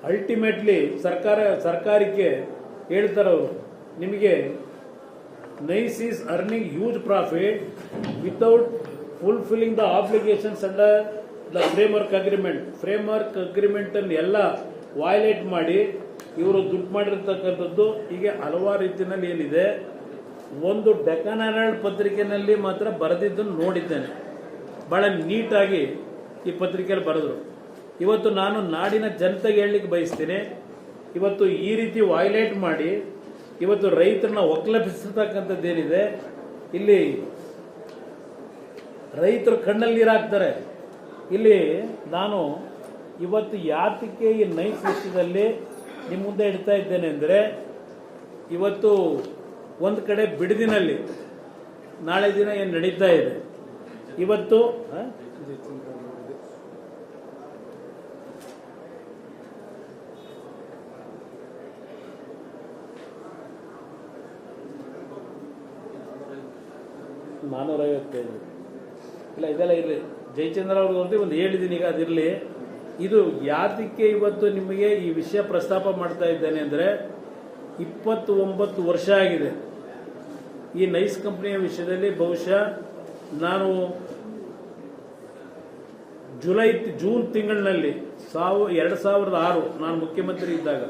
Ultimately ಸರ್ಕಾರಕ್ಕೆ ಹೇಳ್ತಾರೆ ಅವರು, ನಿಮಗೆ nice is earning huge profit without fulfilling the obligations under the framework agreement ಅನ್ನು ಎಲ್ಲ ವೈಲೇಟ್ ಮಾಡಿ ಇವರು ದುಡ್ಡು ಮಾಡಿರ್ತಕ್ಕಂಥದ್ದು. ಹೀಗೆ ಹಲವಾರು ರೀತಿಯಲ್ಲಿ ಏನಿದೆ. ಒಂದು ಡೆಕ್ಕನ್ ಹೆರಾಲ್ಡ್ ಪತ್ರಿಕೆಯಲ್ಲಿ ಮಾತ್ರ ಬರೆದಿದ್ದನ್ನು ನೋಡಿದ್ದೇನೆ, ಬಹಳ ನೀಟಾಗಿ ಈ ಪತ್ರಿಕೆಯಲ್ಲಿ ಬರೆದರು. ಇವತ್ತು ನಾನು ನಾಡಿನ ಜನತೆಗೆ ಹೇಳಲಿಕ್ಕೆ ಬಯಸ್ತೀನಿ, ಇವತ್ತು ಈ ರೀತಿ ವೈಲೇಟ್ ಮಾಡಿ ಇವತ್ತು ರೈತರನ್ನ ಒಕ್ಕಲೆಬ್ಬಿಸತಕ್ಕಂಥದ್ದೇನಿದೆ, ಇಲ್ಲಿ ರೈತರು ಕಣ್ಣಲ್ಲಿ ನೀರಾಕ್ತಾರೆ. ಇಲ್ಲಿ ನಾನು ಇವತ್ತು ಯಾತಕ್ಕೆ ಈ ನೈಸ್ ವಿಷಯದಲ್ಲಿ ನಿಮ್ಮ ಮುಂದೆ ಇಡ್ತಾ ಇದ್ದೇನೆ ಅಂದರೆ, ಇವತ್ತು ಒಂದು ಕಡೆ ಬಿಡದಿನಲ್ಲಿ ನಾಳೆ ದಿನ ಏನು ನಡೀತಾ ಇದೆ. ಇವತ್ತು $455 ಇಲ್ಲ, ಇದೆಲ್ಲ ಇರಲಿ. ಜಯಚಂದ್ರ ಅವ್ರಿಗೆ ಒಂದು ಹೇಳಿದ್ದೀನಿ, ಈಗ ಅದಿರಲಿ. ಇದು ಯಾತಕ್ಕೆ ಇವತ್ತು ನಿಮಗೆ ಈ ವಿಷಯ ಪ್ರಸ್ತಾಪ ಮಾಡ್ತಾ ಇದ್ದೇನೆ ಅಂದರೆ, 29 ವರ್ಷ ಆಗಿದೆ ಈ ನೈಸ್ ಕಂಪನಿಯ ವಿಷಯದಲ್ಲಿ. ಬಹುಶಃ ನಾನು ಜೂನ್ ತಿಂಗಳಿನಲ್ಲಿ 2006 ನಾನು ಮುಖ್ಯಮಂತ್ರಿ ಇದ್ದಾಗ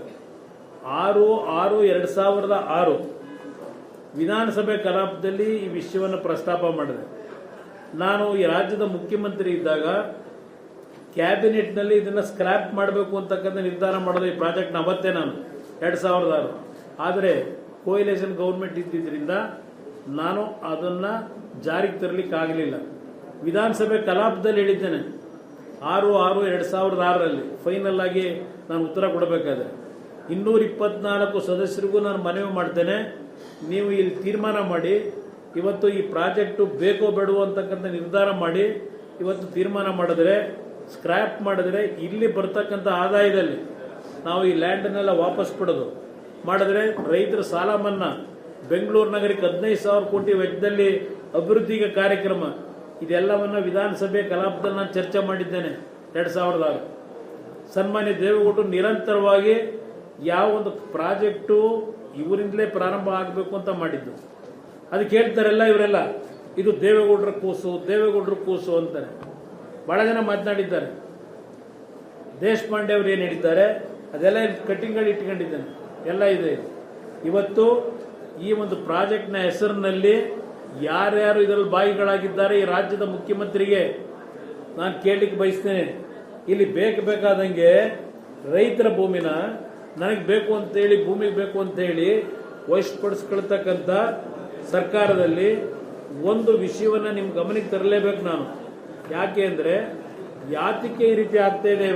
6/6/2006 ವಿಧಾನಸಭೆ ಕಲಾಪದಲ್ಲಿ ಈ ವಿಷಯವನ್ನು ಪ್ರಸ್ತಾಪ ಮಾಡಿದೆ. ನಾನು ಈ ರಾಜ್ಯದ ಮುಖ್ಯಮಂತ್ರಿ ಇದ್ದಾಗ ಕ್ಯಾಬಿನೆಟ್ನಲ್ಲಿ ಇದನ್ನು ಸ್ಕ್ರಾಪ್ ಮಾಡಬೇಕು ಅಂತಕ್ಕಂಥ ನಿರ್ಧಾರ ಮಾಡೋದು ಈ ಪ್ರಾಜೆಕ್ಟ್ನ ಅವತ್ತೇ ನಾನು 2006. ಆದರೆ ಕೋಯಲೇಷನ್ ಗೌರ್ಮೆಂಟ್ ಇದ್ದಿದ್ದರಿಂದ ನಾನು ಅದನ್ನು ಜಾರಿಗೆ ತರಲಿಕ್ಕೆ ಆಗಲಿಲ್ಲ. ವಿಧಾನಸಭೆ ಕಲಾಪದಲ್ಲಿ ಹೇಳಿದ್ದೇನೆ 6/6/2006 ಫೈನಲ್ ಆಗಿ ನಾನು ಉತ್ತರ ಕೊಡಬೇಕಾದ್ರೆ 224 ಸದಸ್ಯರಿಗೂ ನಾನು ಮನವಿ ಮಾಡ್ತೇನೆ, ನೀವು ಇಲ್ಲಿ ತೀರ್ಮಾನ ಮಾಡಿ, ಇವತ್ತು ಈ ಪ್ರಾಜೆಕ್ಟು ಬೇಕೋ ಬೇಡವೋ ಅಂತಕ್ಕಂಥ ನಿರ್ಧಾರ ಮಾಡಿ ಇವತ್ತು ತೀರ್ಮಾನ ಮಾಡಿದ್ರೆ, ಸ್ಕ್ರ್ಯಾಪ್ ಮಾಡಿದ್ರೆ ಇಲ್ಲಿ ಬರ್ತಕ್ಕಂಥ ಆದಾಯದಲ್ಲಿ ನಾವು ಈ ಲ್ಯಾಂಡನ್ನೆಲ್ಲ ವಾಪಸ್ ಕೊಡೋದು ಮಾಡಿದ್ರೆ ರೈತರ ಸಾಲ ಮನ್ನಾ, ಬೆಂಗಳೂರು ನಗರಕ್ಕೆ 15,000 ಕೋಟಿ ವೆಚ್ಚದಲ್ಲಿ ಅಭಿವೃದ್ಧಿಗೆ ಕಾರ್ಯಕ್ರಮ, ಇದೆಲ್ಲವನ್ನ ವಿಧಾನಸಭೆ ಕಲಾಪದಲ್ಲಿ ನಾನು ಚರ್ಚೆ ಮಾಡಿದ್ದೇನೆ 2006. ಸನ್ಮಾನ್ಯ ದೇವೇಗೌಡರು ನಿರಂತರವಾಗಿ ಯಾವ ಒಂದು ಪ್ರಾಜೆಕ್ಟು ಇವರಿಂದಲೇ ಪ್ರಾರಂಭ ಆಗಬೇಕು ಅಂತ ಮಾಡಿದ್ದು. ಅದಕ್ಕೆ ಹೇಳ್ತಾರೆಲ್ಲ ಇವರೆಲ್ಲ, ಇದು ದೇವೇಗೌಡರ ಕೂಸು ಅಂತಾರೆ. ಬಹಳ ಜನ ಮಾತನಾಡಿದ್ದಾರೆ. ದೇಶಪಾಂಡೆ ಅವರು ಏನು ಹೇಳಿದ್ದಾರೆ ಅದೆಲ್ಲ ಕಟ್ಟಿಂಗ್ಗಳು ಇಟ್ಕೊಂಡಿದ್ದಾನೆ, ಎಲ್ಲ ಇದೆ. ಇವತ್ತು ಈ ಒಂದು ಪ್ರಾಜೆಕ್ಟ್ನ ಹೆಸರಿನಲ್ಲಿ ಯಾರ್ಯಾರು ಇದರಲ್ಲಿ ಬಾಯಿಗಳಾಗಿದ್ದಾರೆ ಈ ರಾಜ್ಯದ ಮುಖ್ಯಮಂತ್ರಿಗೆ ನಾನು ಕೇಳಲಿಕ್ಕೆ ಬಯಸ್ತೇನೆ. ಇಲ್ಲಿ ಬೇಕಾದಂಗೆ ರೈತರ ಭೂಮಿನ ನನಗೆ ಬೇಕು ಅಂತೇಳಿ, ಭೂಮಿಗೆ ಬೇಕು ಅಂತೇಳಿ ವಶಪಡಿಸ್ಕೊಳ್ತಕ್ಕಂಥ ಸರ್ಕಾರದಲ್ಲಿ ಒಂದು ವಿಷಯವನ್ನು ನಿಮ್ಮ ಗಮನಕ್ಕೆ ತರಲೇಬೇಕು ನಾನು. ಯಾಕೆ ಅಂದರೆ ಯಾತಕ್ಕೆ ಈ ರೀತಿ ಆಗ್ತಾ ಇದೆ,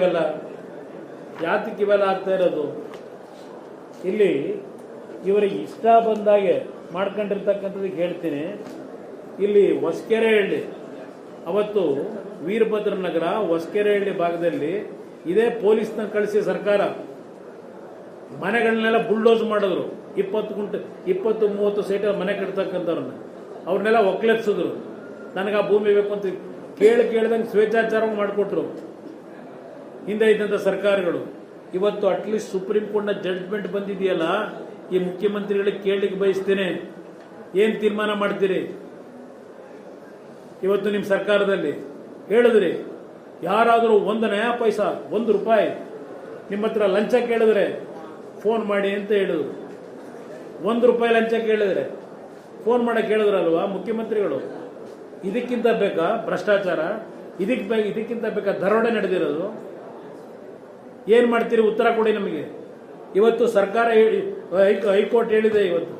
ಯಾತಕ್ಕೆ ಇವೆಲ್ಲ ಆಗ್ತಾ ಇರೋದು? ಇಲ್ಲಿ ಇವರಿಗೆ ಇಷ್ಟ ಬಂದಾಗೆ ಮಾಡ್ಕೊಂಡಿರ್ತಕ್ಕಂಥದ್ದಕ್ಕೆ ಹೇಳ್ತೀನಿ. ಇಲ್ಲಿ ಹೊಸಕೆರೆಹಳ್ಳಿ, ಅವತ್ತು ವೀರಭದ್ರ ನಗರ ಹೊಸಕೆರೆಹಳ್ಳಿ ಭಾಗದಲ್ಲಿ ಇದೇ ಪೊಲೀಸ್ನ ಕಳಿಸಿ ಸರ್ಕಾರ ಮನೆಗಳನ್ನೆಲ್ಲ ಬುಲ್ಡೋಸ್ ಮಾಡಿದ್ರು. 20-30 ಸೈಟ್ ಮನೆ ಕಟ್ತಕ್ಕಂಥವ್ರನ್ನ ಅವ್ರನ್ನೆಲ್ಲ ಒಕ್ಕಲೆಬ್ಸಿದ್ರು. ನನಗೆ ಆ ಭೂಮಿ ಬೇಕು ಅಂತ ಕೇಳ್ದಂಗೆ ಸ್ವೇಚ್ಛಾಚಾರ ಮಾಡಿಕೊಟ್ರು ಹಿಂದೆ ಇದ್ದಂಥ ಸರ್ಕಾರಗಳು. ಇವತ್ತು ಅಟ್ಲೀಸ್ಟ್ ಸುಪ್ರೀಂ ಕೋರ್ಟ್ನ ಜಡ್ಜ್ಮೆಂಟ್ ಬಂದಿದೆಯಲ್ಲ, ಈ ಮುಖ್ಯಮಂತ್ರಿಗಳಿಗೆ ಕೇಳಲಿಕ್ಕೆ ಬಯಸ್ತೇನೆ, ಏನು ತೀರ್ಮಾನ ಮಾಡ್ತೀರಿ? ಇವತ್ತು ನಿಮ್ಮ ಸರ್ಕಾರದಲ್ಲಿ ಹೇಳಿದ್ರಿ, ಯಾರಾದರೂ 1 ನಯಾ ಪೈಸಾ, 1 ರೂಪಾಯಿ ನಿಮ್ಮ ಹತ್ರ ಲಂಚ ಕೇಳಿದ್ರೆ ಫೋನ್ ಮಾಡಿ ಅಂತ ಹೇಳಿದ್ರು. 1 ರೂಪಾಯಿ ಲಂಚ ಕೇಳಿದ್ರೆ ಫೋನ್ ಮಾಡಕ್ಕೆ ಹೇಳಿದ್ರಲ್ವಾ ಮುಖ್ಯಮಂತ್ರಿಗಳು? ಇದಕ್ಕಿಂತ ಬೇಕಾ ಭ್ರಷ್ಟಾಚಾರ? ಇದಕ್ಕಿಂತ ಬೇಕಾ ದರೋಡೆ ನಡೆದಿರೋದು? ಏನು ಮಾಡ್ತೀರಿ? ಉತ್ತರ ಕೊಡಿ ನಮಗೆ. ಇವತ್ತು ಸರ್ಕಾರ ಹೈಕೋರ್ಟ್ ಹೇಳಿದೆ, ಇವತ್ತು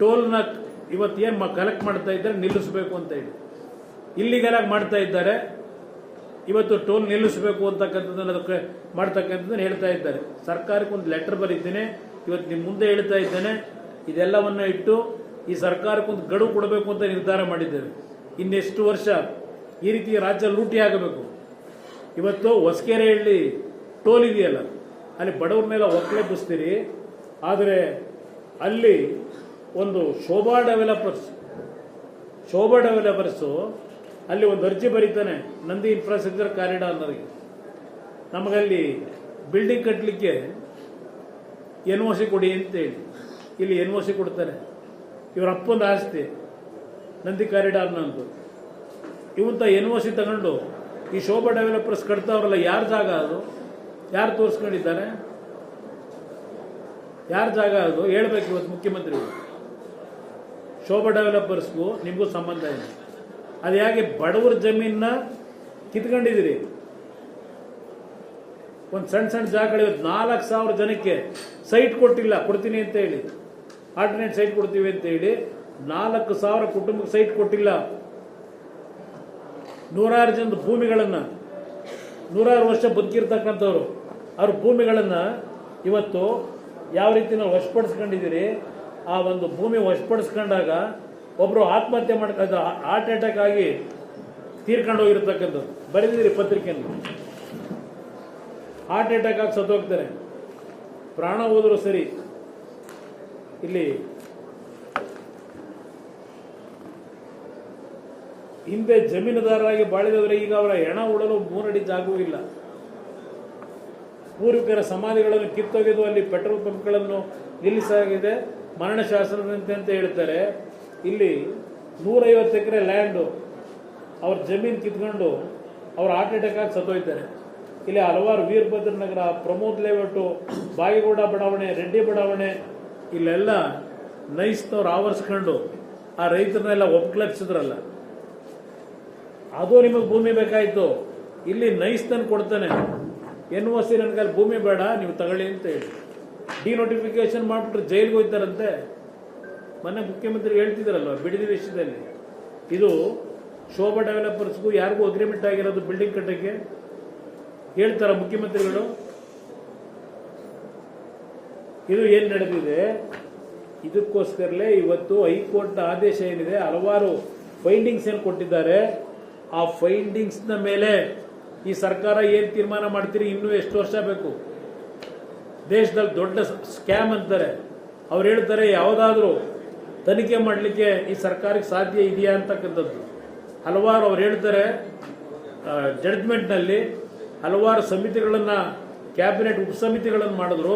ಟೋಲ್ನ ಇವತ್ತು ಏನು ಕಲೆಕ್ಟ್ ಮಾಡ್ತಾ ಇದ್ದಾರೆ ನಿಲ್ಲಿಸಬೇಕು ಅಂತ ಹೇಳಿ ಇಲ್ಲಿಗೆಲ್ಲ ಮಾಡ್ತಾ ಇದ್ದಾರೆ. ಇವತ್ತು ಟೋಲ್ ನಿಲ್ಲಿಸಬೇಕು ಅಂತಕ್ಕಂಥದ್ದನ್ನು ಅದಕ್ಕೆ ಮಾಡ್ತಕ್ಕಂಥದ್ದನ್ನು ಹೇಳ್ತಾ ಇದ್ದಾರೆ. ಸರ್ಕಾರಕ್ಕೆ ಒಂದು ಲೆಟರ್ ಬರೀತೀನಿ, ಇವತ್ತು ನಿಮ್ಮ ಮುಂದೆ ಹೇಳ್ತಾ ಇದ್ದೇನೆ. ಇದೆಲ್ಲವನ್ನ ಇಟ್ಟು ಈ ಸರ್ಕಾರಕ್ಕೆ ಒಂದು ಗಡುವು ಕೊಡಬೇಕು ಅಂತ ನಿರ್ಧಾರ ಮಾಡಿದ್ದೇವೆ. ಇನ್ನೆಷ್ಟು ವರ್ಷ ಈ ರೀತಿ ರಾಜ್ಯ ಲೂಟಿ ಆಗಬೇಕು? ಇವತ್ತು ಹೊಸಕೆರೆಹಳ್ಳಿ ಟೋಲ್ ಇದೆಯಲ್ಲ, ಅಲ್ಲಿ ಬಡವ್ರನ್ನೆಲ್ಲ ಒಕ್ಕಲೆಬ್ಬಿಸ್ತೀರಿ. ಆದರೆ ಅಲ್ಲಿ ಒಂದು ಶೋಭಾ ಡೆವಲಪರ್ಸು ಅಲ್ಲಿ ಒಂದು ಅರ್ಜಿ ಬರೀತಾನೆ, ನಂದಿ ಇನ್ಫ್ರಾಸ್ಟ್ರಕ್ಚರ್ ಕಾರಿಡಾರ್ ಅನ್ನೋರಿಗೆ. ನಮಗಲ್ಲಿ ಬಿಲ್ಡಿಂಗ್ ಕಟ್ಟಲಿಕ್ಕೆ NOC ಕೊಡಿ ಅಂತೇಳಿ ಇಲ್ಲಿ NOC ಕೊಡ್ತಾರೆ. ಇವರ ಅಪ್ಪಂದು ಆಸ್ತಿ ನಂದಿ ಕಾರಿಡಾರ್ನಂದು. ಇವಂತ NOC ತಗೊಂಡು ಈ ಶೋಭಾ ಡೆವಲಪರ್ಸ್ ಕಟ್ತಾವ್ರಲ್ಲ, ಯಾರ ಜಾಗ ಅದು? ಯಾರು ತೋರಿಸ್ಕೊಂಡಿದ್ದಾರೆ? ಯಾರ ಜಾಗ ಅದು ಹೇಳ್ಬೇಕು ಇವತ್ತು ಮುಖ್ಯಮಂತ್ರಿಗಳು. ಶೋಭಾ ಡೆವಲಪರ್ಸ್ಗೂ ನಿಮಗೂ ಸಂಬಂಧ ಇದೆ. ಅದು ಹೇಗೆ ಬಡವರ ಜಮೀನನ್ನ ಕಿತ್ಕೊಂಡಿದ್ದೀರಿ? ಒಂದು ಸಣ್ಣ ಜಾಗಗಳು ಇವತ್ತು 4,000 ಜನಕ್ಕೆ ಸೈಟ್ ಕೊಟ್ಟಿಲ್ಲ, ಕೊಡ್ತೀನಿ ಅಂತ ಹೇಳಿ, ಆಲ್ಟರ್ನೇಟ್ ಸೈಟ್ ಕೊಡ್ತೀವಿ ಅಂತ ಹೇಳಿ 4,000 ಕುಟುಂಬಕ್ಕೆ ಸೈಟ್ ಕೊಟ್ಟಿಲ್ಲ. 100 ಜನದ ಭೂಮಿಗಳನ್ನು 100 ವರ್ಷ ಬದುಕಿರ್ತಕ್ಕಂಥವ್ರು ಅವ್ರ ಭೂಮಿಗಳನ್ನು ಇವತ್ತು ಯಾವ ರೀತಿ ನಾವು ವಶಪಡಿಸ್ಕೊಂಡಿದ್ದೀರಿ. ಆ ಒಂದು ಭೂಮಿ ವಶಪಡಿಸ್ಕೊಂಡಾಗ ಒಬ್ಬರು ಆತ್ಮಹತ್ಯೆ ಹಾರ್ಟ್ ಅಟ್ಯಾಕ್ ಆಗಿ ತೀರ್ಕೊಂಡು ಹೋಗಿರ್ತಕ್ಕಂಥದ್ದು ಬರೆದಿದ್ದೀರಿ ಪತ್ರಿಕೆಯಲ್ಲಿ. ಹಾರ್ಟ್ ಅಟ್ಯಾಕ್ ಆಗಿ ಸತ್ತೋಗ್ತಾರೆ, ಪ್ರಾಣ ಹೋದ್ರು ಸರಿ. ಇಲ್ಲಿ ಹಿಂದೆ ಜಮೀನುದಾರರಾಗಿ ಬಾಳಿದವರೆ ಈಗ ಅವರ ಹೆಣ ಉಳಲು 3 ಅಡಿ ಜಾಗವೂ ಇಲ್ಲ. ಪೂರ್ವಿಕರ ಸಮಾಧಿಗಳನ್ನು ಕಿತ್ತೊಗೆದು ಅಲ್ಲಿ ಪೆಟ್ರೋಲ್ ಪಂಪ್ಗಳನ್ನು ನಿಲ್ಲಿಸಲಾಗಿದೆ, ಮರಣ ಶಾಸನದಂತೆ ಅಂತ ಹೇಳ್ತಾರೆ. ಇಲ್ಲಿ 150 ಎಕರೆ ಲ್ಯಾಂಡು ಅವ್ರ ಜಮೀನು ಕಿತ್ಕೊಂಡು ಅವ್ರು ಹಾರ್ಟ್ ಅಟ್ಯಾಕ್ ಆಗಿ ಸತ್ತೋಯ್ತಾರೆ. ಇಲ್ಲಿ ಹಲವಾರು ವೀರಭದ್ರ ನಗರ, ಪ್ರಮೋದ್ ಲೇಔಟು, ಬಾಗೇಗೌಡ ಬಡಾವಣೆ, ರೆಡ್ಡಿ ಬಡಾವಣೆ, ಇಲ್ಲೆಲ್ಲ ನೈಸ್ನವ್ರು ಆವರಿಸ್ಕೊಂಡು ಆ ರೈತರನ್ನೆಲ್ಲ ಒಪ್ಲಕ್ಷಿದ್ರಲ್ಲ, ಅದು ನಿಮಗೆ ಭೂಮಿ ಬೇಕಾಯಿತು. ಇಲ್ಲಿ ನೈಸ್ತನ್ ಕೊಡ್ತಾನೆ, NOC ನನಗೆ ಭೂಮಿ ಬೇಡ ನೀವು ತಗೊಳ್ಳಿ ಅಂತ ಹೇಳಿ ಡಿನೋಟಿಫಿಕೇಶನ್ ಮಾಡಿಬಿಟ್ರೆ ಜೈಲಿಗೆ ಹೋಗ್ತಾರಂತೆ. ಮೊನ್ನೆ ಮುಖ್ಯಮಂತ್ರಿ ಹೇಳ್ತಿದ್ದಾರಲ್ವ ಬಿಡದಿ ವಿಷಯದಲ್ಲಿ. ಇದು ಶೋಭಾ ಡೆವಲಪರ್ಸ್ಗೂ ಯಾರಿಗೂ ಅಗ್ರಿಮೆಂಟ್ ಆಗಿರೋದು ಬಿಲ್ಡಿಂಗ್ ಕಟ್ಟಕ್ಕೆ ಹೇಳ್ತಾರ ಮುಖ್ಯಮಂತ್ರಿಗಳು? ಇದು ಏನು ನಡೆದಿದೆ, ಇದಕ್ಕೋಸ್ಕರಲೇ ಇವತ್ತು ಹೈಕೋರ್ಟ್ನ ಆದೇಶ ಏನಿದೆ, ಹಲವಾರು ಫೈಂಡಿಂಗ್ಸ್ ಏನು ಕೊಟ್ಟಿದ್ದಾರೆ. ಆ ಫೈಂಡಿಂಗ್ಸ್ನ ಮೇಲೆ ಈ ಸರ್ಕಾರ ಏನು ತೀರ್ಮಾನ ಮಾಡ್ತೀರಿ? ಇನ್ನೂ ಎಷ್ಟು ವರ್ಷ ಬೇಕು? ದೇಶದಲ್ಲಿ ದೊಡ್ಡ ಸ್ಕ್ಯಾಮ್ ಅಂತಾರೆ. ಅವ್ರು ಹೇಳ್ತಾರೆ ಯಾವುದಾದ್ರೂ ತನಿಖೆ ಮಾಡಲಿಕ್ಕೆ ಈ ಸರ್ಕಾರಕ್ಕೆ ಸಾಧ್ಯ ಇದೆಯಾ ಅಂತಕ್ಕಂಥದ್ದು. ಹಲವಾರು ಅವ್ರು ಹೇಳ್ತಾರೆ ಜಡ್ಜ್ಮೆಂಟ್ನಲ್ಲಿ ಹಲವಾರು ಸಮಿತಿಗಳನ್ನು, ಕ್ಯಾಬಿನೆಟ್ ಉಪಸಮಿತಿಗಳನ್ನು ಮಾಡಿದ್ರು,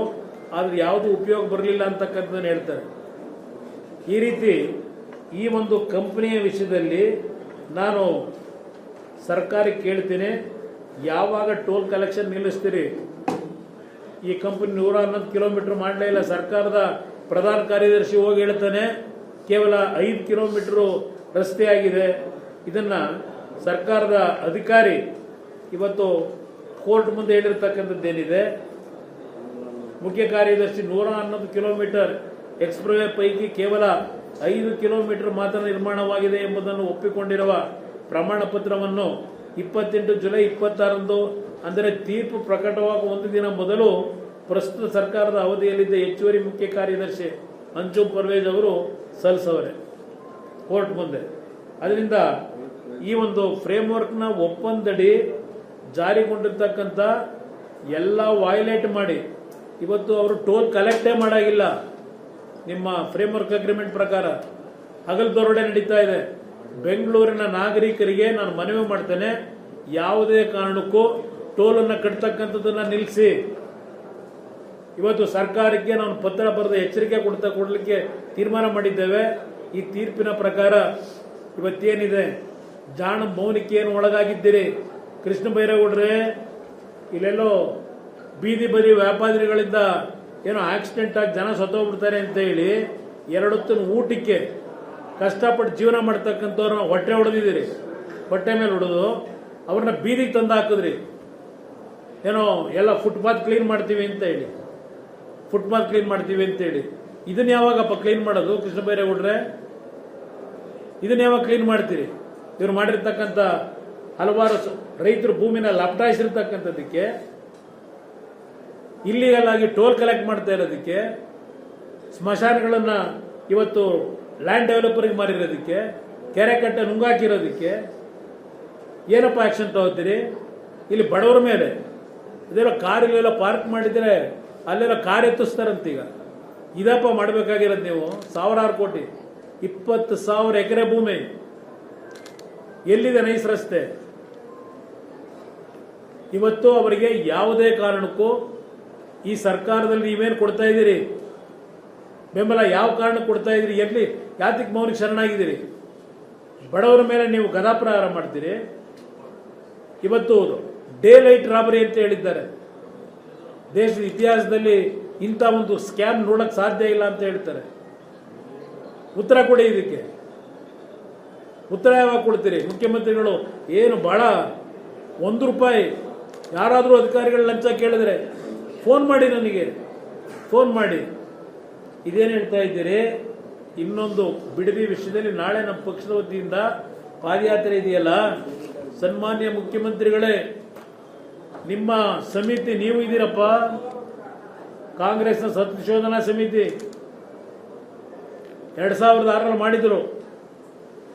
ಆದರೆ ಯಾವುದೂ ಉಪಯೋಗ ಬರಲಿಲ್ಲ ಅಂತಕ್ಕಂಥದ್ದನ್ನು ಹೇಳ್ತಾರೆ. ಈ ರೀತಿ ಈ ಒಂದು ಕಂಪನಿಯ ವಿಷಯದಲ್ಲಿ ನಾನು ಸರ್ಕಾರಕ್ಕೆ ಕೇಳ್ತೀನಿ, ಯಾವಾಗ ಟೋಲ್ ಕಲೆಕ್ಷನ್ ನಿಲ್ಲಿಸ್ತೀರಿ? ಈ ಕಂಪನಿ 111 ಕಿಲೋಮೀಟರ್ ಮಾಡಲೇ ಇಲ್ಲ. ಸರ್ಕಾರದ ಪ್ರಧಾನ ಕಾರ್ಯದರ್ಶಿ ಹೋಗಿ ಹೇಳ್ತಾನೆ ಕೇವಲ 5 ಕಿಲೋಮೀಟರ್ ರಸ್ತೆ ಆಗಿದೆ. ಇದನ್ನ ಸರ್ಕಾರದ ಅಧಿಕಾರಿ ಇವತ್ತು ಕೋರ್ಟ್ ಮುಂದೆ ಹೇಳಿರ್ತಕ್ಕಂಥದ್ದೇನಿದೆ, ಮುಖ್ಯ ಕಾರ್ಯದರ್ಶಿ 111 ಕಿಲೋಮೀಟರ್ ಎಕ್ಸ್ಪ್ರೆಸ್ವೇ ಪೈಕಿ ಕೇವಲ 5 ಕಿಲೋಮೀಟರ್ ಮಾತ್ರ ನಿರ್ಮಾಣವಾಗಿದೆ ಎಂಬುದನ್ನು ಒಪ್ಪಿಕೊಂಡಿರುವ ಪ್ರಮಾಣ ಪತ್ರವನ್ನು 28 ಜುಲೈ 26ರಂದು, ಅಂದರೆ ತೀರ್ಪು ಪ್ರಕಟವಾಗುವ ಒಂದು ದಿನ ಮೊದಲು ಪ್ರಸ್ತುತ ಸರ್ಕಾರದ ಅವಧಿಯಲ್ಲಿದ್ದ ಹೆಚ್ಚುವರಿ ಮುಖ್ಯ ಕಾರ್ಯದರ್ಶಿ ಅಂಜುಮ್ ಪರ್ವೇಜ್ ಅವರು ಸಲ್ಲಿಸವರೆ ಕೋರ್ಟ್ ಮುಂದೆ. ಅದರಿಂದ ಈ ಒಂದು ಫ್ರೇಮ್ವರ್ಕ್ನ ಒಪ್ಪಂದಡಿ ಜಾರಿಗೊಂಡಿರ್ತಕ್ಕಂಥ ಎಲ್ಲ ವೈಲೇಟ್ ಮಾಡಿ ಇವತ್ತು ಅವರು ಟೋಲ್ ಕಲೆಕ್ಟೇ ಮಾಡಾಗಿಲ್ಲ. ನಿಮ್ಮ ಫ್ರೇಮ್ವರ್ಕ್ ಅಗ್ರಿಮೆಂಟ್ ಪ್ರಕಾರ ಹಗಲು ದರೋಡೆ ನಡೀತಾ ಇದೆ. ಬೆಂಗಳೂರಿನ ನಾಗರಿಕರಿಗೆ ನಾನು ಮನವಿ ಮಾಡ್ತೇನೆ, ಯಾವುದೇ ಕಾರಣಕ್ಕೂ ಟೋಲನ್ನು ಕಟ್ತಕ್ಕಂಥದ್ದನ್ನು ನಿಲ್ಲಿಸಿ. ಇವತ್ತು ಸರ್ಕಾರಕ್ಕೆ ನಾನು ಪತ್ರ ಬರೆದ ಎಚ್ಚರಿಕೆ ಕೊಡಲಿಕ್ಕೆ ತೀರ್ಮಾನ ಮಾಡಿದ್ದೇವೆ. ಈ ತೀರ್ಪಿನ ಪ್ರಕಾರ ಇವತ್ತೇನಿದೆ, ಜಾಣ ಮೌನಕ್ಕೆ ಏನು ಒಳಗಾಗಿದ್ದೀರಿ? ಕೃಷ್ಣ ಬೈರೇಗೌಡ್ರೆ, ಇಲ್ಲೆಲ್ಲೋ ಬೀದಿ ಬದಿ ವ್ಯಾಪಾರಿಗಳಿಂದ ಏನೋ ಆಕ್ಸಿಡೆಂಟ್ ಆಗಿ ಜನ ಸತ್ತೋಗ್ಬಿಡ್ತಾರೆ ಅಂತ ಹೇಳಿ 2 ಹೊತ್ತಿನ ಊಟಕ್ಕೆ ಕಷ್ಟಪಟ್ಟು ಜೀವನ ಮಾಡ್ತಕ್ಕಂಥವ್ರನ್ನ ಹೊಟ್ಟೆ ಹೊಡೆದಿದ್ದೀರಿ. ಹೊಟ್ಟೆ ಮೇಲೆ ಹೊಡೆದು ಅವ್ರನ್ನ ಬೀದಿಗೆ ತಂದು ಹಾಕಿದ್ರಿ. ಏನೋ ಎಲ್ಲ ಫುಟ್ಪಾತ್ ಕ್ಲೀನ್ ಮಾಡ್ತೀವಿ ಅಂತ ಹೇಳಿ, ಫುಟ್ಪಾತ್ ಕ್ಲೀನ್ ಮಾಡ್ತೀವಿ ಅಂತ ಹೇಳಿ. ಇದನ್ನ ಯಾವಾಗಪ್ಪ ಕ್ಲೀನ್ ಮಾಡೋದು ಕೃಷ್ಣ ಬೈರೇಗೌಡ್ರೆ? ಇದನ್ನ ಯಾವಾಗ ಕ್ಲೀನ್ ಮಾಡ್ತೀರಿ? ಇವ್ರು ಮಾಡಿರ್ತಕ್ಕಂಥ ಹಲವಾರು ರೈತರು ಭೂಮಿನ ಲಪಟಾಯಿಸಿರ್ತಕ್ಕಂಥದ್ದಕ್ಕೆ, ಇಲ್ಲಿಗಲ್ ಆಗಿ ಟೋಲ್ ಕಲೆಕ್ಟ್ ಮಾಡ್ತಾ ಇರೋದಕ್ಕೆ, ಸ್ಮಶಾನಗಳನ್ನು ಇವತ್ತು ಲ್ಯಾಂಡ್ ಡೆವಲಪರ್ಗೆ ಮಾರಿರೋದಕ್ಕೆ, ಕೆರೆ ಕಟ್ಟೆ ನುಂಗಾಕಿರೋದಕ್ಕೆ ಏನಪ್ಪ ಆಕ್ಷನ್ ತಗೋತೀರಿ? ಇಲ್ಲಿ ಬಡವರ ಮೇಲೆ ಇದೆಲ್ಲ ಕಾರಿಗೆಲ್ಲ ಪಾರ್ಕ್ ಮಾಡಿದ್ರೆ ಅಲ್ಲೆಲ್ಲ ಕಾರ್ ಎತ್ತಿಸ್ತಾರಂತೀಗ. ಇದಪ್ಪ ಮಾಡಬೇಕಾಗಿರೋದು ನೀವು. 1000 ಕೋಟಿ, 20,000 ಎಕರೆ ಭೂಮಿ, ಎಲ್ಲಿದೆ ನೈಸ್ ರಸ್ತೆ? ಇವತ್ತು ಅವರಿಗೆ ಯಾವುದೇ ಕಾರಣಕ್ಕೂ ಈ ಸರ್ಕಾರದಲ್ಲಿ ನೀವೇನು ಕೊಡ್ತಾ ಇದ್ದೀರಿ ಬೆಂಬಲ? ಯಾವ ಕಾರಣಕ್ಕೆ ಕೊಡ್ತಾ ಇದ್ದೀರಿ? ಎಲ್ಲಿ ಯಾತಕ್ಕೆ ಮೌನಿಗೆ ಶರಣಾಗಿದ್ದೀರಿ? ಬಡವರ ಮೇಲೆ ನೀವು ಗದಾಪ್ರಹಾರ ಮಾಡ್ತೀರಿ. ಇವತ್ತು ಡೇ ಲೈಟ್ ರಾಬರಿ ಅಂತ ಹೇಳಿದ್ದಾರೆ. ದೇಶದ ಇತಿಹಾಸದಲ್ಲಿ ಇಂಥ ಒಂದು ಸ್ಕ್ಯಾಮ್ ನೋಡಕ್ ಸಾಧ್ಯ ಇಲ್ಲ ಅಂತ ಹೇಳ್ತಾರೆ. ಉತ್ತರ ಕೊಡಿ ಇದಕ್ಕೆ. ಉತ್ತರ ಯಾವಾಗ ಕೊಡ್ತೀರಿ? ಮುಖ್ಯಮಂತ್ರಿಗಳು ಏನು ಬಹಳ ₹1 ಯಾರಾದರೂ ಅಧಿಕಾರಿಗಳು ಲಂಚ ಕೇಳಿದ್ರೆ ಫೋನ್ ಮಾಡಿ, ನನಗೆ ಫೋನ್ ಮಾಡಿ. ಇದೇನು ಹೇಳ್ತಾ ಇದ್ದೀರಿ? ಇನ್ನೊಂದು ಬಿಡದಿ ವಿಷಯದಲ್ಲಿ ನಾಳೆ ನಮ್ಮ ಪಕ್ಷದ ವತಿಯಿಂದ ಪಾದಯಾತ್ರೆ ಇದೆಯಲ್ಲ, ಸನ್ಮಾನ್ಯ ಮುಖ್ಯಮಂತ್ರಿಗಳೇ, ನಿಮ್ಮ ಸಮಿತಿ ನೀವು ಇದ್ದೀರಪ್ಪ, ಕಾಂಗ್ರೆಸ್ನ ಸತ್ಯಶೋಧನಾ ಸಮಿತಿ 2006ರಲ್ಲಿ ಮಾಡಿದ್ರು.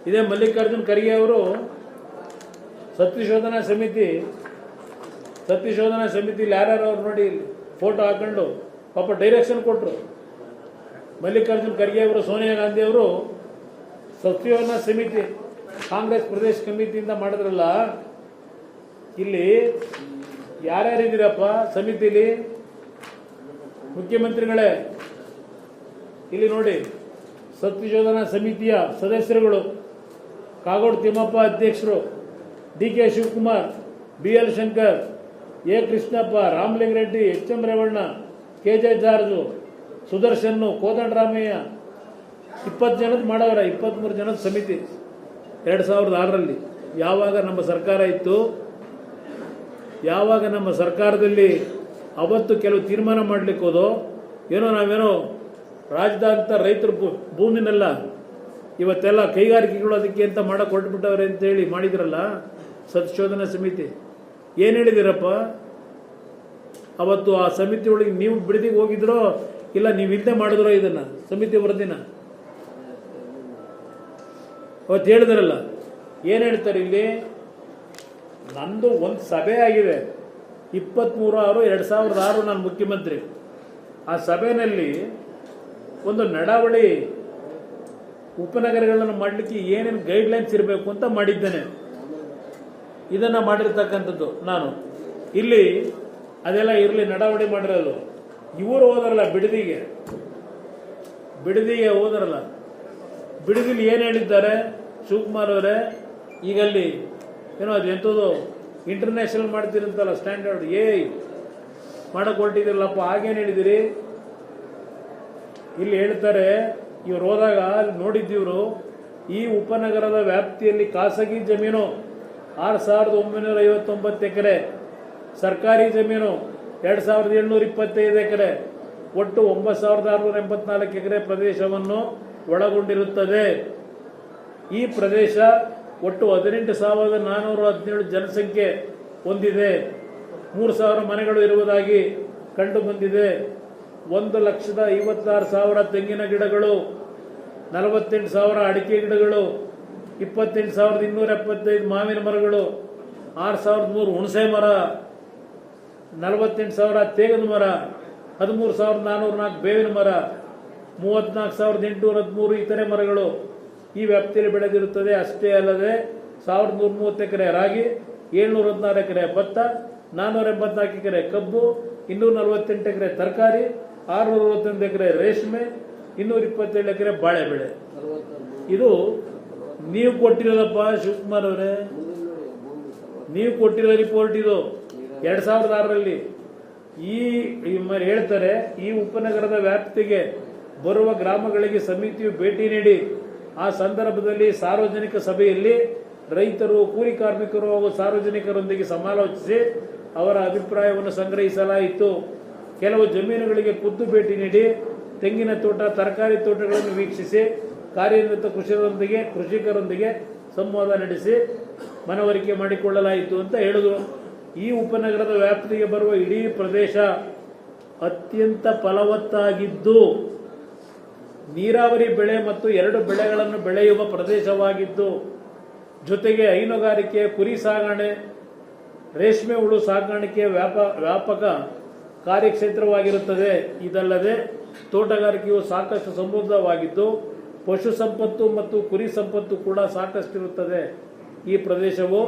ಇದೇ ಮಲ್ಲಿಕಾರ್ಜುನ್ ಖರ್ಗೆ ಅವರು ಸತ್ಯಶೋಧನಾ ಸಮಿತಿಲಿ ಯಾರ್ಯಾರು ಅವ್ರು ನೋಡಿ ಫೋಟೋ ಹಾಕೊಂಡು ಪಾಪ ಡೈರೆಕ್ಷನ್ ಕೊಟ್ಟರು. ಮಲ್ಲಿಕಾರ್ಜುನ್ ಖರ್ಗೆ ಅವರು, ಸೋನಿಯಾ ಗಾಂಧಿ ಅವರು ಸತ್ಯಶೋಧನಾ ಸಮಿತಿ ಕಾಂಗ್ರೆಸ್ ಪ್ರದೇಶ ಕಮಿಟಿಯಿಂದ ಮಾಡಿದ್ರಲ್ಲ. ಇಲ್ಲಿ ಯಾರ್ಯಾರಿದ್ದೀರಪ್ಪ ಸಮಿತಿಲಿ? ಮುಖ್ಯಮಂತ್ರಿಗಳೇ, ಇಲ್ಲಿ ನೋಡಿ, ಸತ್ಯಶೋಧನಾ ಸಮಿತಿಯ ಸದಸ್ಯರುಗಳು ಕಾಗೋಡು ತಿಮ್ಮಪ್ಪ ಅಧ್ಯಕ್ಷರು, D K Shivakumar, BL Shankar, A Krishnappa, Ramalinga Reddy, HM Revanna, KJ George, Sudarshan, Kodandaramaiah, 20 ಜನದ ಮಾಡವರ, 23 ಜನದ ಸಮಿತಿ 2006ರಲ್ಲಿ. ಯಾವಾಗ ನಮ್ಮ ಸರ್ಕಾರ ಇತ್ತು, ಯಾವಾಗ ನಮ್ಮ ಸರ್ಕಾರದಲ್ಲಿ ಅವತ್ತು ಕೆಲವು ತೀರ್ಮಾನ ಮಾಡ್ಲಿಕ್ಕೆ ಹೋದೋ, ನಾವೇನೋ ರಾಜ್ಯದಾದ್ಯಂತ ರೈತರ ಭೂಮಿನೆಲ್ಲ ಇವತ್ತೆಲ್ಲ ಕೈಗಾರಿಕೆಗಳು ಅದಕ್ಕೆ ಅಂತ ಮಾಡಕ್ಕೆ ಹೊರಟುಬಿಟ್ಟವ್ರೆ ಅಂತೇಳಿ ಮಾಡಿದ್ರಲ್ಲ ಸತ್ಯಶೋಧನಾ ಸಮಿತಿ. ಏನು ಹೇಳಿದಿರಪ್ಪ ಅವತ್ತು? ಆ ಸಮಿತಿ ಒಳಗೆ ನೀವು ಬಿಡದಿಗೆ ಹೋಗಿದ್ರೋ ಇಲ್ಲ ನೀವು ಇಲ್ಲದೆ ಮಾಡಿದ್ರೋ ಇದನ್ನ ಸಮಿತಿ ವರದಿನ? ಅವತ್ತು ಹೇಳಿದ್ರಲ್ಲ. ಏನು ಹೇಳ್ತಾರೆ ಇಲ್ಲಿ? ನಂದು ಒಂದು ಸಭೆ ಆಗಿದೆ 23/6/2006 ನಾನು ಮುಖ್ಯಮಂತ್ರಿ. ಆ ಸಭೆಯಲ್ಲಿ ಒಂದು ನಡಾವಳಿ ಉಪನಗರಗಳನ್ನು ಮಾಡಲಿಕ್ಕೆ ಏನೇನು ಗೈಡ್ಲೈನ್ಸ್ ಇರಬೇಕು ಅಂತ ಮಾಡಿದ್ದೇನೆ. ಇದನ್ನು ಮಾಡಿರ್ತಕ್ಕಂಥದ್ದು ನಾನು. ಇಲ್ಲಿ ಅದೆಲ್ಲ ಇರಲಿ, ನಡಾವಳಿ ಮಾಡಿರೋದು. ಇವರು ಹೋದ್ರಲ್ಲ ಬಿಡದಿಗೆ ಹೋದ್ರಲ್ಲ, ಬಿಡದಿಲಿ ಏನು ಹೇಳಿದ್ದಾರೆ ಶಿವಕುಮಾರ್ ಅವರೇ? ಈಗಲ್ಲಿ ಏನೋ ಅದು ಎಂಥದ್ದು ಇಂಟರ್ನ್ಯಾಷನಲ್ ಮಾಡ್ತೀರಂತಲ್ಲ, ಸ್ಟ್ಯಾಂಡರ್ಡ್ ಮಾಡಕ್ಕೆ ಹೊರಟಿದ್ರಲ್ಲಪ್ಪ, ಹಾಗೇನು ಹೇಳಿದಿರಿ? ಇಲ್ಲಿ ಹೇಳ್ತಾರೆ, ಇವ್ರು ಹೋದಾಗ ನೋಡಿದ್ದೀವರು, ಈ ಉಪನಗರದ ವ್ಯಾಪ್ತಿಯಲ್ಲಿ ಖಾಸಗಿ ಜಮೀನು 6,959 ಎಕರೆ, ಸರ್ಕಾರಿ ಜಮೀನು 2,725 ಎಕರೆ, ಒಟ್ಟು 9,684 ಎಕರೆ ಪ್ರದೇಶವನ್ನು ಒಳಗೊಂಡಿರುತ್ತದೆ. ಈ ಪ್ರದೇಶ ಒಟ್ಟು 18,417 ಜನಸಂಖ್ಯೆ ಹೊಂದಿದೆ. 3,000 ಮನೆಗಳು ಇರುವುದಾಗಿ ಕಂಡು ಬಂದಿದೆ. 1,56,000 ತೆಂಗಿನ ಗಿಡಗಳು, 48,000 ಅಡಿಕೆ ಗಿಡಗಳು, 28,275 ಮಾವಿನ ಮರಗಳು, 6,003 ಹುಣಸೆ ಮರ, 48,000 ತೇಗದ ಮರ, 13,404 ಬೇವಿನ ಮರ, 34,813 ಇತರೆ ಮರಗಳು ಈ ವ್ಯಾಪ್ತಿಯಲ್ಲಿ ಬೆಳೆದಿರುತ್ತದೆ. ಅಷ್ಟೇ ಅಲ್ಲದೆ 1,130 ಎಕರೆ ರಾಗಿ, 716 ಎಕರೆ ಭತ್ತ, 484 ಎಕರೆ ಕಬ್ಬು, 248 ಎಕರೆ ತರಕಾರಿ, 661 ಎಕರೆ ರೇಷ್ಮೆ, 227 ಎಕರೆ ಬಾಳೆ ಬೆಳೆ. ಇದು ನೀವು ಕೊಟ್ಟಿರೋದಪ್ಪ ಶಿವಕುಮಾರ್ ಅವರೇ, ನೀವು ಕೊಟ್ಟಿರೋ ರಿಪೋರ್ಟ್ ಇದು 2006ರಲ್ಲಿ. ಹೇಳ್ತಾರೆ, ಈ ಉಪನಗರದ ವ್ಯಾಪ್ತಿಗೆ ಬರುವ ಗ್ರಾಮಗಳಿಗೆ ಸಮಿತಿಯು ಭೇಟಿ ನೀಡಿ ಆ ಸಂದರ್ಭದಲ್ಲಿ ಸಾರ್ವಜನಿಕ ಸಭೆಯಲ್ಲಿ ರೈತರು, ಕೂಲಿ ಕಾರ್ಮಿಕರು ಹಾಗೂ ಸಾರ್ವಜನಿಕರೊಂದಿಗೆ ಸಮಾಲೋಚಿಸಿ ಅವರ ಅಭಿಪ್ರಾಯವನ್ನು ಸಂಗ್ರಹಿಸಲಾಯಿತು. ಕೆಲವು ಜಮೀನುಗಳಿಗೆ ಖುದ್ದು ಭೇಟಿ ನೀಡಿ ತೆಂಗಿನ ತೋಟ, ತರಕಾರಿ ತೋಟಗಳನ್ನು ವೀಕ್ಷಿಸಿ ಕಾರ್ಯನಿರತ ಕೃಷಿಕರೊಂದಿಗೆ ಸಂವಾದ ನಡೆಸಿ ಮನವರಿಕೆ ಮಾಡಿಕೊಳ್ಳಲಾಯಿತು ಅಂತ ಹೇಳಿದ್ರು. ಈ ಉಪನಗರದ ವ್ಯಾಪ್ತಿಗೆ ಬರುವ ಇಡೀ ಪ್ರದೇಶ ಅತ್ಯಂತ ಫಲವತ್ತಾಗಿದ್ದು, ನೀರಾವರಿ ಬೆಳೆ ಮತ್ತು 2 ಬೆಳೆಗಳನ್ನು ಬೆಳೆಯುವ ಪ್ರದೇಶವಾಗಿದ್ದು, ಜೊತೆಗೆ ಹೈನುಗಾರಿಕೆ, ಕುರಿ ಸಾಗಣೆ, ರೇಷ್ಮೆ ಹುಳು ಸಾಕಾಣಿಕೆ ವ್ಯಾಪಕ ಕಾರ್ಯಕ್ಷೇತ್ರವಾಗಿರುತ್ತದೆ. ಇದಲ್ಲದೆ ತೋಟಗಾರಿಕೆಯು ಸಾಕಷ್ಟು ಸಮೃದ್ಧವಾಗಿದ್ದು, ಪಶು ಸಂಪತ್ತು ಮತ್ತು ಕುರಿ ಸಂಪತ್ತು ಕೂಡ ಸಾಕಷ್ಟಿರುತ್ತದೆ. ಈ ಪ್ರದೇಶವು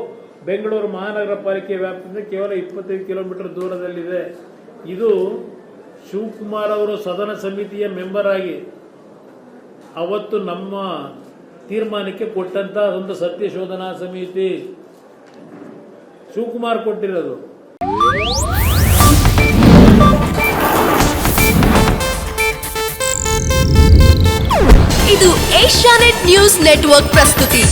ಬೆಂಗಳೂರು ಮಹಾನಗರ ಪಾಲಿಕೆ ವ್ಯಾಪ್ತಿಯಿಂದ ಕೇವಲ 25 ಕಿಲೋಮೀಟರ್ ದೂರದಲ್ಲಿದೆ. ಇದು ಶಿವಕುಮಾರ್ ಅವರು ಸದನ ಸಮಿತಿಯ ಮೆಂಬರ್ ಆಗಿ ಅವತ್ತು ನಮ್ಮ ತೀರ್ಮಾನಕ್ಕೆ ಕೊಟ್ಟಂತ ಒಂದು ಸತ್ಯ ಶೋಧನಾ ಸಮಿತಿ ಶಿವಕುಮಾರ್ ಕೊಟ್ಟಿರೋದು. ಇದು ಏಷ್ಯಾನೆಟ್ ನ್ಯೂಸ್ ನೆಟ್ವರ್ಕ್ ಪ್ರಸ್ತುತಿ.